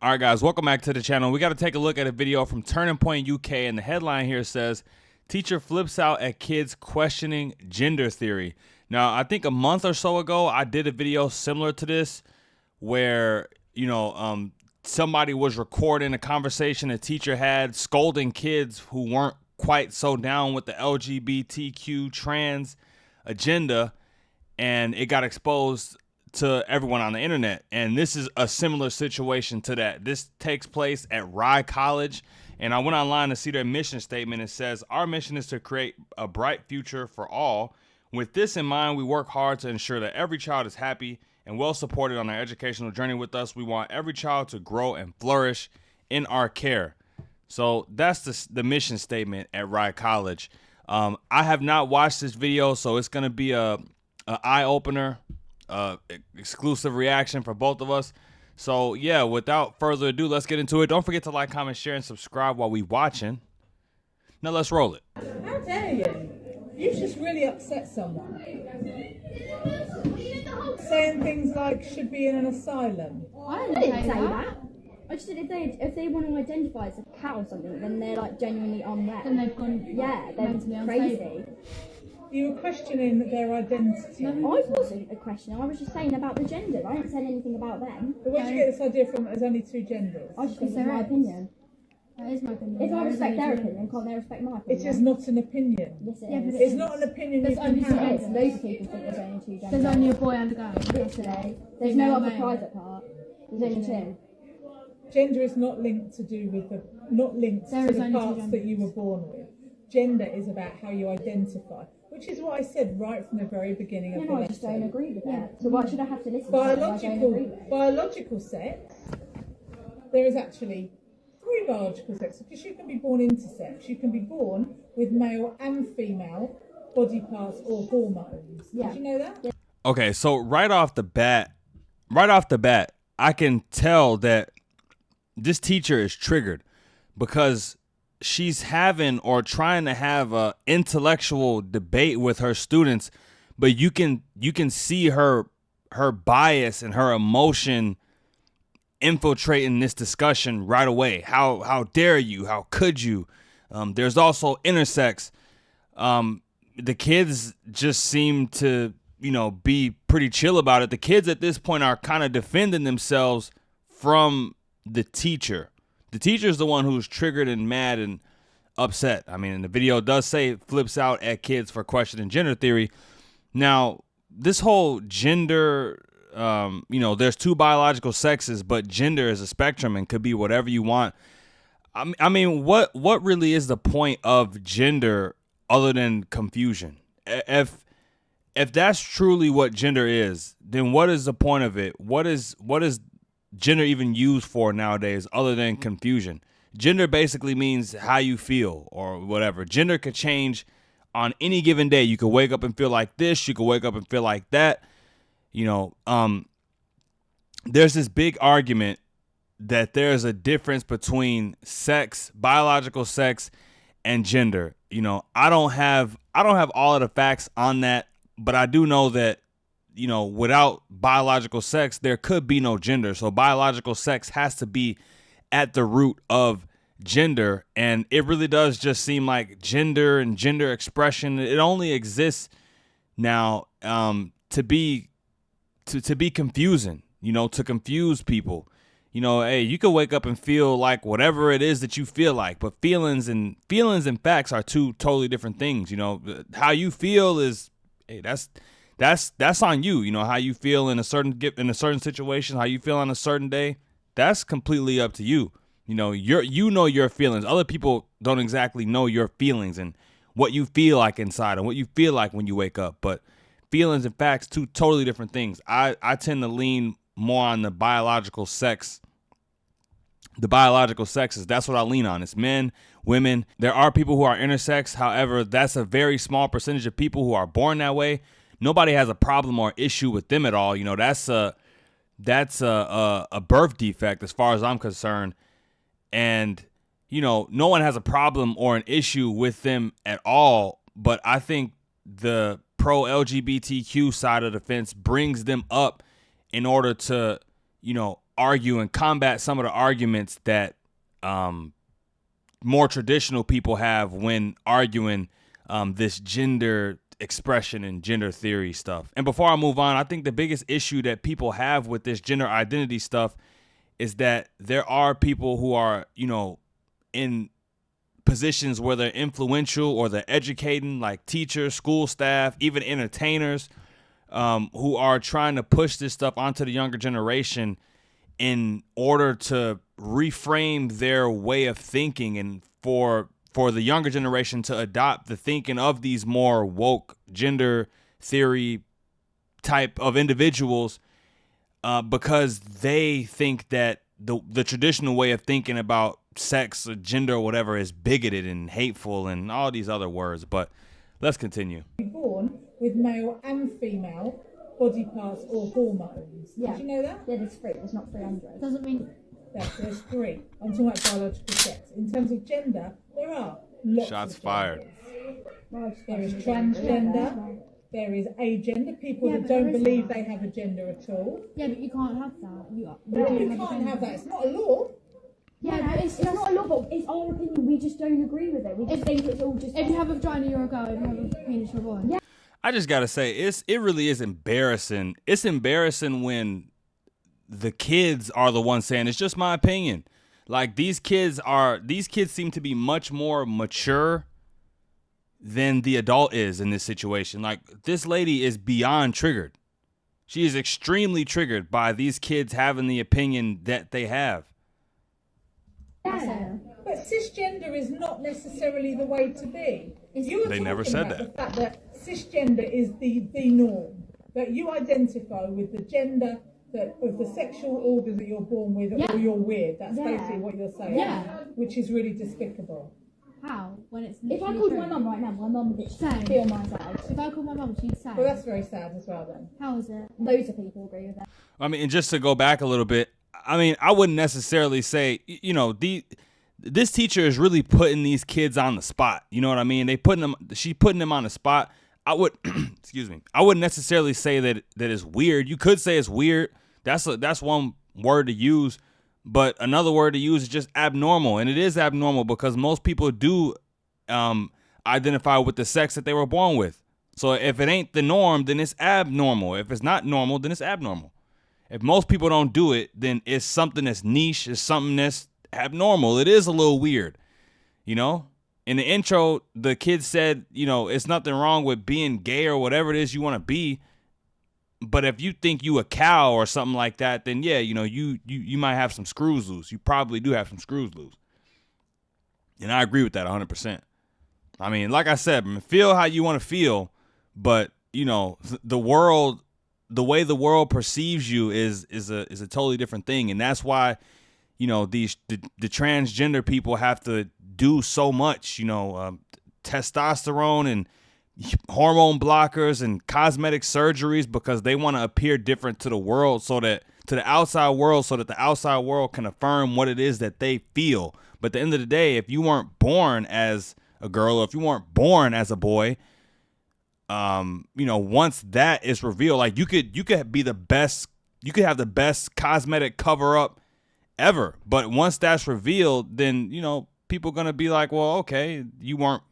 All right, guys, welcome back to the channel. We got to take a look at a video from Turning Point UK, and the headline here says, teacher flips out at kids questioning gender theory. Now, I think a month or so ago, I did a video similar to this where, somebody was recording a conversation a teacher had scolding kids who weren't quite so down with the LGBTQ trans agenda, and it got exposed to everyone on the internet. And this is a similar situation to that. This takes place at Rye College, and I went online to see their mission statement. It says, our mission is to create a bright future for all. With this in mind, we work hard to ensure that every child is happy and well supported on their educational journey with us. We want every child to grow and flourish in our care. So that's the mission statement at Rye College. I have not watched this video, so it's going to be a eye-opener, exclusive reaction for both of us. So yeah, without further ado, let's get into it. Don't forget to like, comment, share, and subscribe while we watching. Now let's roll it. How dare you? You've just really upset someone. Saying things like should be in an asylum. I didn't say that. I just said if they want to identify as a cat or something, then they're like genuinely unwell. Then they've gone. Yeah, they're crazy. You were questioning their identity. I wasn't a question. I was just saying about the gender. I didn't say anything about them. But where did you get this idea from? There's only two genders. I just think it's my opinion. That is my opinion. If I respect their opinion, can't they respect my opinion? It is not an opinion. Yes, it Yeah, is. but It's not an opinion you There's can only have. two Loads of people think there's only two genders. There's only a boy and a girl. Yesterday. There's Female, no other male. private part. There's only two. Gender is not linked to do with the There is only two parts that genders. you were born with. Gender is about how you identify, which is what I said right from the very beginning of the No, I just don't lesson. agree with that. So why should I have to listen to something I don't agree with? Biological sex, there is actually three biological sexes, because you can be born intersex. You can be born with male and female body parts or hormones. Yeah. Did you know that? Okay, so right off the bat, I can tell that this teacher is triggered because she's having or trying to have a intellectual debate with her students, but you can see her bias and her emotion infiltrating this discussion right away. How dare you? How could you? There's also intersex. The kids just seem to, be pretty chill about it. The kids at this point are kind of defending themselves from the teacher. The teacher is the one who's triggered and mad and upset. I mean, and the video does say it flips out at kids for questioning gender theory. Now, this whole gender, there's two biological sexes, but gender is a spectrum and could be whatever you want. I mean, what really is the point of gender other than confusion? If that's truly what gender is, then what is the point of it? What is gender even used for nowadays other than confusion? Gender basically means how you feel or whatever. Gender could change on any given day. You could wake up and feel like this. You could wake up and feel like that. There's this big argument that there's a difference between sex, biological sex, and gender. I don't have all of the facts on that, but I do know that without biological sex, there could be no gender. So biological sex has to be at the root of gender. And it really does just seem like gender and gender expression, it only exists now to be confusing, to confuse people. Hey, you could wake up and feel like whatever it is that you feel like, but feelings and facts are two totally different things. How you feel is, hey, that's on you. How you feel in a certain situation, how you feel on a certain day, that's completely up to you. Your feelings. Other people don't exactly know your feelings and what you feel like inside and what you feel like when you wake up. But feelings and facts, two totally different things. I tend to lean more on the biological sex. The biological sexes, that's what I lean on. It's men, women. There are people who are intersex. However, that's a very small percentage of people who are born that way. Nobody has a problem or issue with them at all. That's a birth defect as far as I'm concerned. And, no one has a problem or an issue with them at all. But I think the pro-LGBTQ side of the fence brings them up in order to, argue and combat some of the arguments that more traditional people have when arguing this gender expression and gender theory stuff. And before I move on, I think the biggest issue that people have with this gender identity stuff is that there are people who are, you know, in positions where they're influential or they're educating, like teachers, school staff, even entertainers, who are trying to push this stuff onto the younger generation in order to reframe their way of thinking and for the younger generation to adopt the thinking of these more woke gender theory type of individuals, because they think that the traditional way of thinking about sex or gender or whatever is bigoted and hateful and all these other words. But let's continue. Born with male and female body parts or hormones. Yeah. Did you know that? Yeah, there's 3. There's not 300. Doesn't mean. Yes, there's 3. I'm talking about biological sex. In terms of gender, there are lots Shots of fired. genders. There is transgender. There is agender, people Yeah, that but there don't is believe that. they have a gender at all. Yeah, but you can't have that. You You can't have that. It's not a law. Yeah, no, it's not a law, but it's our opinion. We just don't agree with it. We just think it's all just. If you have a vagina, you're a girl. If you have a penis, you're a boy. Yeah. I just gotta say, it really is embarrassing. It's embarrassing when the kids are the ones saying it's just my opinion. Like these kids seem to be much more mature than the adult is in this situation. Like this lady is beyond triggered. She is extremely triggered by these kids having the opinion that they have. Yeah. But cisgender is not necessarily the way to be. You were They never talking said about that. the fact that cisgender is the norm. That you identify with the gender of the sexual organs that you're born with, or you're weird. That's basically what you're saying. Yeah. Which is really despicable. How? When it's. If I called my mum right now, my mum would Same. feel my side. If I called my mum, she'd say. Well, that's very sad as well then. How is it? Loads of people agree with that. I mean, and just to go back a little bit, I mean, I wouldn't necessarily say, you know, this teacher is really putting these kids on the spot. You know what I mean? She's putting them on the spot. I would, excuse me, I wouldn't necessarily say that it's weird. You could say it's weird. That's one word to use, but another word to use is just abnormal. And it is abnormal because most people do identify with the sex that they were born with. So if it ain't the norm, then it's abnormal. If it's not normal, then it's abnormal. If most people don't do it, then it's something that's niche, it's something that's abnormal. It is a little weird, you know? In the intro, the kid said, you know, it's nothing wrong with being gay or whatever it is you want to be. But if you think you a cow or something like that, then yeah, you know, you might have some screws loose. You probably do have some screws loose. And I agree with that 100%. I mean, like I said, feel how you want to feel, but you know, the way the world perceives you is a totally different thing. And that's why, you know, the transgender people have to do so much, you know, testosterone and hormone blockers and cosmetic surgeries because they want to appear different to the world, so that to the outside world, so that the outside world can affirm what it is that they feel. But at the end of the day, if you weren't born as a girl or if you weren't born as a boy, you know, once that is revealed, like you could be the best, you could have the best cosmetic cover up ever, but once that's revealed, then you know people are gonna be like, well, okay, you weren't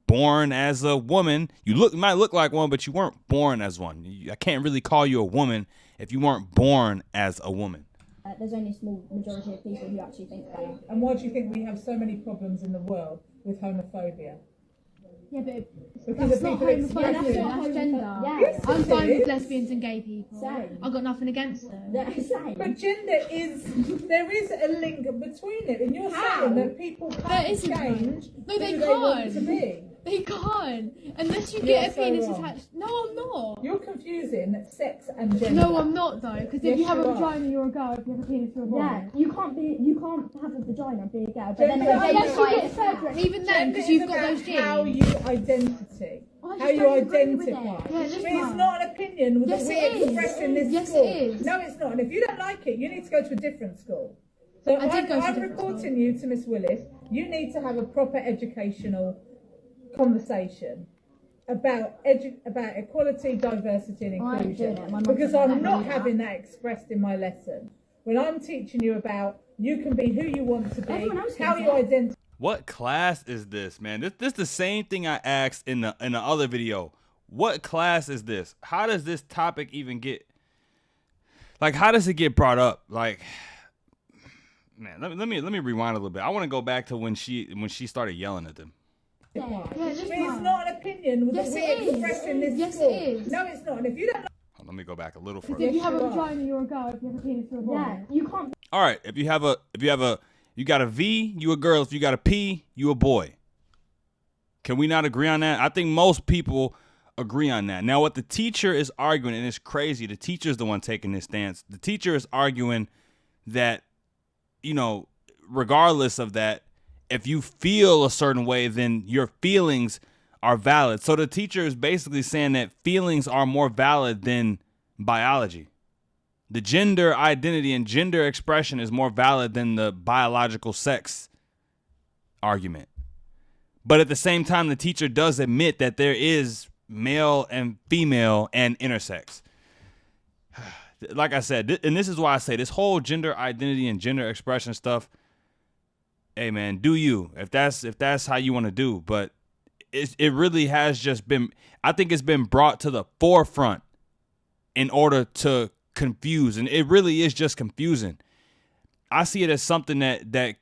born as a woman. You might look like one, but you weren't born as one. I can't really call you a woman if you weren't born as a woman. There's only a small majority of people who actually think that. And why do you think we have so many problems in the world with homophobia? Yeah, but Because that's of not people homophobia, expressing- that's gender. Yeah. Yes, I'm it fine with is. lesbians and gay people. Same. I've got nothing against them. Yeah, same. But gender there is a link between it, and you're How? saying that people There can't isn't one. change No, who they they want to can't. be. They can't. Unless you You're get a so penis wrong. attached. No, I'm not. You're confusing sex and gender. No, I'm not though. Because Yes, if you have a you are. vagina, you're a girl. If you have a penis, you're a boy. Yeah, you can't have a vagina and be a girl, but then Gender- Unless you identify get as surgery, and even then, Gender because is you've got about those genes. how you identity. I just How you don't agree with identify. it. Yeah, I just mean, it's not. not an opinion Yes, that it we is. express in this Yes, school. it is. No, it's not. And if you don't like it, you need to go to a different school. So I did go to a I'm different reporting you to Miss Willis. You need to have a proper educational conversation about equality, diversity and I ain't inclusion. doing it. My mum Because doesn't I'm let me not do that. having that expressed in my lesson. when I'm teaching you about you can be who you want to be, Everyone else how thinks you that. identify. What class is this, man? This the same thing I asked in the other video. What class is this? How does this topic even get, like, how does it get brought up? Like, man, let me rewind a little bit. I want to go back to when she started yelling at them. But it's not an opinion Yes, that it we is. express in this Yes, school. it is. No, it's not. And if you don't Let me go back a little If further. you have a you are. vagina, you're a girl. If you have a penis, you're a boy. Yeah, you can't. All right, if you got a V, you a girl. If you got a P, you a boy. Can we not agree on that? I think most people agree on that. Now, what the teacher is arguing, and it's crazy, the teacher is the one taking this stance. The teacher is arguing that, you know, regardless of that, if you feel a certain way, then your feelings are valid. So the teacher is basically saying that feelings are more valid than biology. The gender identity and gender expression is more valid than the biological sex argument. But at the same time, the teacher does admit that there is male and female and intersex. Like I said, and this is why I say this whole gender identity and gender expression stuff, hey man, do you, if that's how you want to do. But it really has just been, I think it's been brought to the forefront in order to confuse, and it really is just confusing. I see it as something that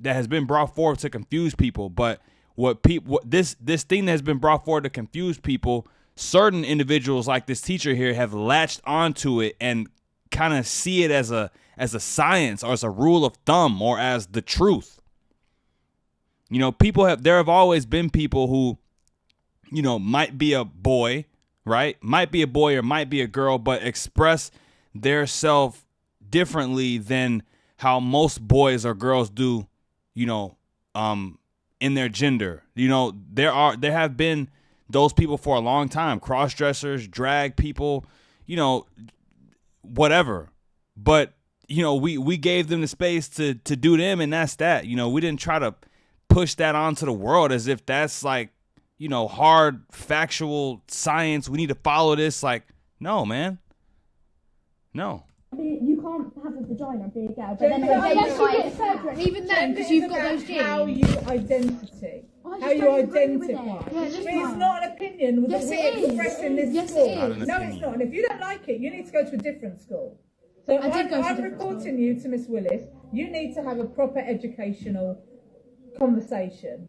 has been brought forward to confuse people. But this thing that has been brought forward to confuse people, certain individuals like this teacher here have latched onto it and kind of see it as a science or as a rule of thumb or as the truth. You know, there have always been people who, you know, might be a boy, right? Might be a boy or might be a girl, but express their self differently than how most boys or girls do, you know, in their gender. You know, there have been those people for a long time, cross-dressers, drag people, you know, whatever. But, you know, we gave them the space to do them, and that's that. You know, we didn't try to push that onto the world as if that's like, you know, hard factual science. We need to follow this. Like, no, man. No. You can't have a vagina and be a girl, but then Gender Unless you identify get as a surgery, girl. and even then, Gender because is you've got about those genes. how you identity. I How just you don't agree with identify. it. Yeah, But just it's fine. not an opinion Yes, that we it is. express in this Yes, it school. is. Not an No, opinion. it's not. And if you don't like it, you need to go to a different school. So I did go to a I'm different reporting school. you to Miss Willis. You need to have a proper educational conversation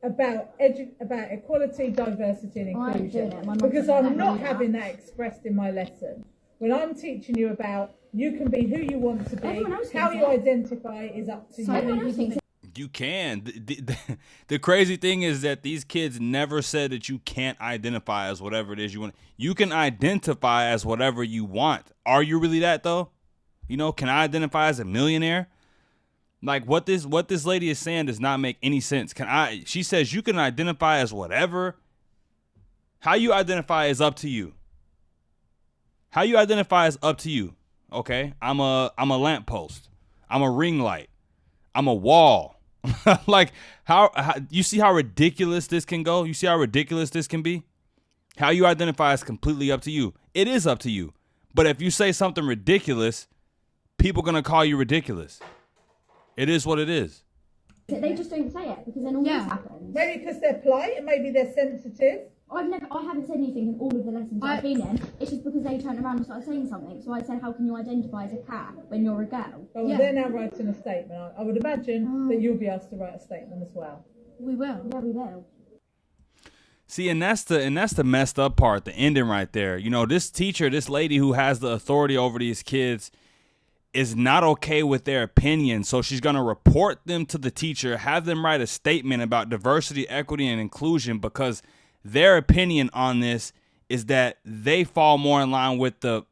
about equality, diversity, and I ain't inclusion. doing it. My mum Because doesn't I'm let not me do having that expressed in my lesson. When I'm teaching you about you can be who you want to be, Everyone else how thinks you that. identify is up to So you. everyone else thinks You can. The crazy thing is that these kids never said that you can't identify as whatever it is you want. You can identify as whatever you want. Are you really that though? You know, can I identify as a millionaire? Like what this lady is saying does not make any sense. She says you can identify as whatever. How you identify is up to you. How you identify is up to you. Okay? I'm a lamppost. I'm a ring light. I'm a wall. Like how you see how ridiculous this can go? You see how ridiculous this can be? How you identify is completely up to you. It is up to you. But if you say something ridiculous, people are going to call you ridiculous. It is what it is. They just don't say it because then all Yeah. this happens. Maybe because they're polite and maybe they're sensitive. I haven't said anything in all of the lessons I've been in. It's just because they turned around and started saying something. So I said, how can you identify as a cat when you're a girl? Oh, well, Yeah. they're now writing a statement. I would imagine that you'll be asked to write a statement as well. we will. Yeah, we will. See, and that's the messed up part, the ending right there. You know, this teacher, this lady who has the authority over these kids is not okay with their opinion. So she's going to report them to the teacher, have them write a statement about diversity, equity, and inclusion because their opinion on this is that they fall more in line with the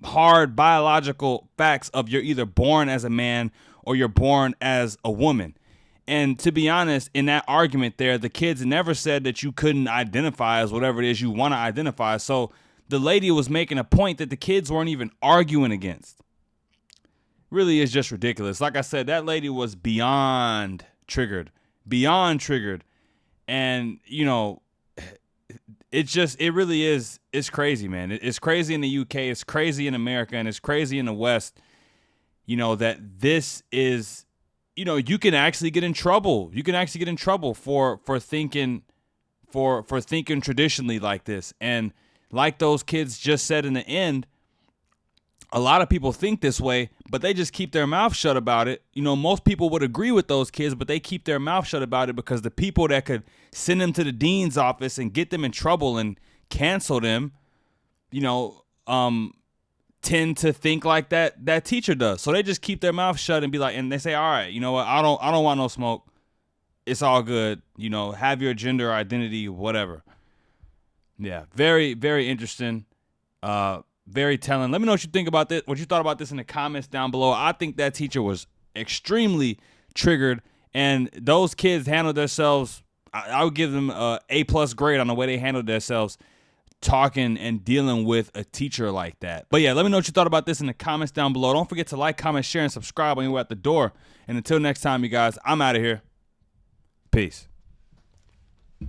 hard biological facts of you're either born as a man or you're born as a woman. And to be honest, in that argument there, the kids never said that you couldn't identify as whatever it is you want to identify. So the lady was making a point that the kids weren't even arguing against. Really is just ridiculous. Like I said, that lady was beyond triggered. And, you know, it really is, it's crazy, man. It's crazy in the UK, it's crazy in America, and it's crazy in the West. that this is, you can actually get in trouble. You can actually get in trouble for thinking traditionally like this. And like those kids just said in the end, a lot of people think this way, but they just keep their mouth shut about it. Most people would agree with those kids, but they keep their mouth shut about it because the people that could send them to the dean's office and get them in trouble and cancel them, tend to think like that teacher does. So they just keep their mouth shut and be like, and they say, all right, you know what? I don't want no smoke. It's all good. Have your gender identity, whatever. Yeah. Very, very interesting. Very telling. Let me know what you think about this, what you thought about this in the comments down below. I think that teacher was extremely triggered, and those kids handled themselves. I would give them a A+ grade on the way they handled themselves talking and dealing with a teacher like that. But yeah, let me know what you thought about this in the comments down below. Don't forget to like, comment, share, and subscribe when you're at the door. And until next time, you guys, I'm out of here. Peace.